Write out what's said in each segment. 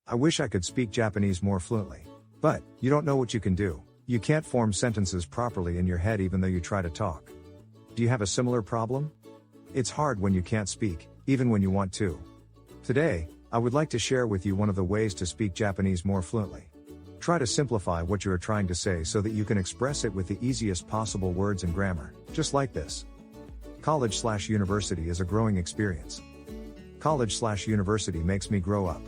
I wish I could speak Japanese more fluently. But, you don't know what you can do. You can't form sentences properly in your head even though you try to talk. Do you have a similar problem? It's hard when you can't speak, even when you want to. Today, I would like to share with you one of the ways to speak Japanese more fluently. Try to simplify what you are trying to say so that you can express it with the easiest possible words and grammar, just like this. College/university is a growing experience. College/university makes me grow up.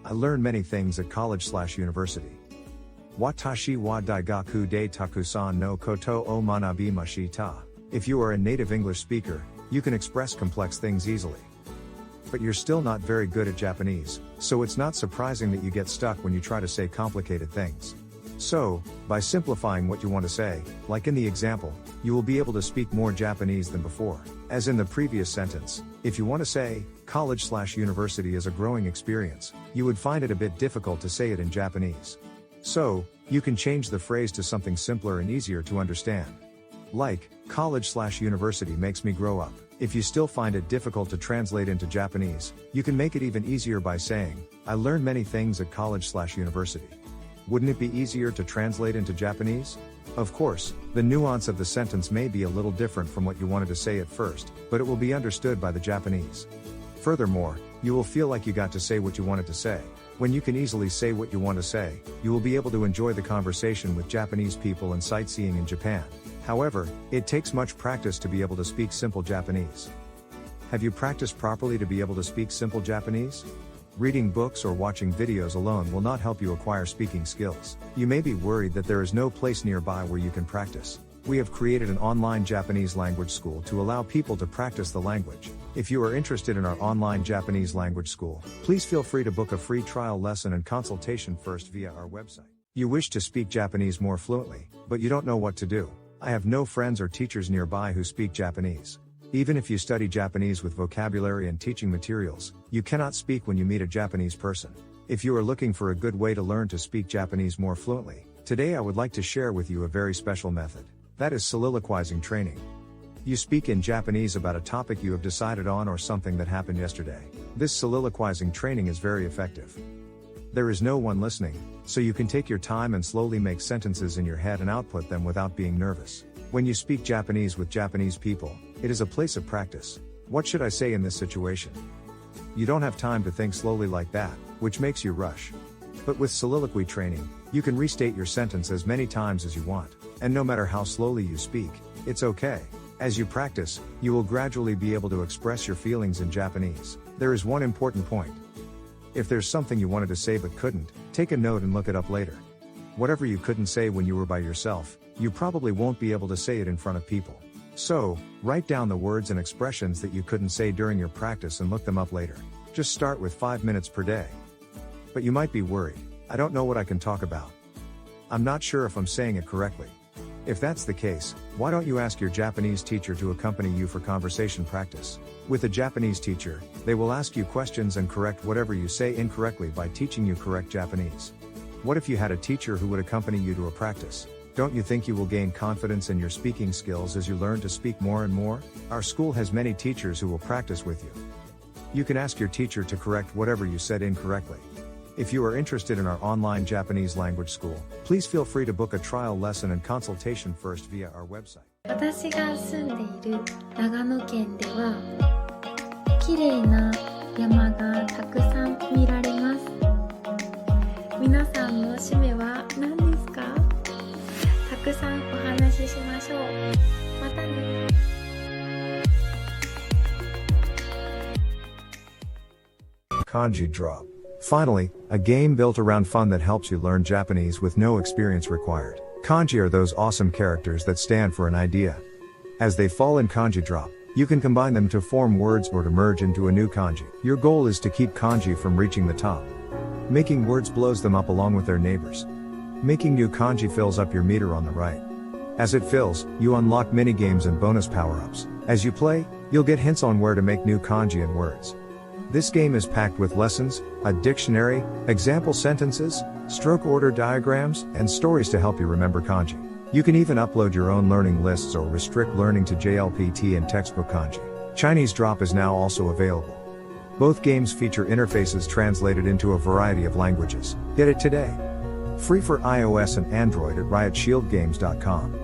I learn many things at college/university. Watashi wa daigaku de takusan no koto o manabimashita. If you are a native English speaker, you can express complex things easily. But you're still not very good at Japanese, so it's not surprising that you get stuck when you try to say complicated things. So, by simplifying what you want to say, like in the example, you will be able to speak more Japanese than before. As in the previous sentence, if you want to say, college/university is a growing experience, you would find it a bit difficult to say it in Japanese. So, you can change the phrase to something simpler and easier to understand. Like, college/university makes me grow up. If you still find it difficult to translate into Japanese, you can make it even easier by saying, I learned many things at college/university. Wouldn't it be easier to translate into Japanese? Of course, the nuance of the sentence may be a little different from what you wanted to say at first, but it will be understood by the Japanese. Furthermore, you will feel like you got to say what you wanted to say. When you can easily say what you want to say, you will be able to enjoy the conversation with Japanese people and sightseeing in Japan. However, it takes much practice to be able to speak simple Japanese. Have you practiced properly to be able to speak simple Japanese? Reading books or watching videos alone will not help you acquire speaking skills. You may be worried that there is no place nearby where you can practice. We have created an online Japanese language school to allow people to practice the language. If you are interested in our online Japanese language school, please feel free to book a free trial lesson and consultation first via our website. You wish to speak Japanese more fluently, but you don't know what to do. I have no friends or teachers nearby who speak Japanese. Even if you study Japanese with vocabulary and teaching materials, you cannot speak when you meet a Japanese person. If you are looking for a good way to learn to speak Japanese more fluently, today I would like to share with you a very special method. That is soliloquizing training. You speak in Japanese about a topic you have decided on or something that happened yesterday. This soliloquizing training is very effective. There is no one listening, so you can take your time and slowly make sentences in your head and output them without being nervous. When you speak Japanese with Japanese people, it is a place of practice. What should I say in this situation? You don't have time to think slowly like that, which makes you rush. But with soliloquy training, you can restate your sentence as many times as you want, and no matter how slowly you speak, it's okay. As you practice, you will gradually be able to express your feelings in Japanese. There is one important point. If there's something you wanted to say but couldn't, take a note and look it up later. Whatever you couldn't say when you were by yourself, you probably won't be able to say it in front of people. So, write down the words and expressions that you couldn't say during your practice and look them up later. Just start with 5 minutes per day. But you might be worried, I don't know what I can talk about. I'm not sure if I'm saying it correctly. If that's the case, why don't you ask your Japanese teacher to accompany you for conversation practice? With a Japanese teacher, they will ask you questions and correct whatever you say incorrectly by teaching you correct Japanese. What if you had a teacher who would accompany you to a practice? Don't you think you will gain confidence in your speaking skills as you learn to speak more and more? Our school has many teachers who will practice with you. You can ask your teacher to correct whatever you said incorrectly. If you are interested in our online Japanese language school, please feel free to book a trial lesson and consultation first via our website. 私が住んでいる長野県では綺麗な山がたくさん見られます。皆さんの趣味は何ですか？たくさんお話ししましょう。またね。Kanji drop. Finally, a game built around fun that helps you learn Japanese with no experience required. Kanji are those awesome characters that stand for an idea. As they fall in kanji drop, you can combine them to form words or to merge into a new kanji. Your goal is to keep kanji from reaching the top. Making words blows them up along with their neighbors. Making new kanji fills up your meter on the right. As it fills, you unlock mini-games and bonus power-ups. As you play, you'll get hints on where to make new kanji and words. This game is packed with lessons, a dictionary, example sentences, stroke order diagrams, and stories to help you remember kanji. You can even upload your own learning lists or restrict learning to JLPT and textbook kanji. Chinese drop is now also available. Both games feature interfaces translated into a variety of languages. Get it today. Free for iOS and Android at riotshieldgames.com.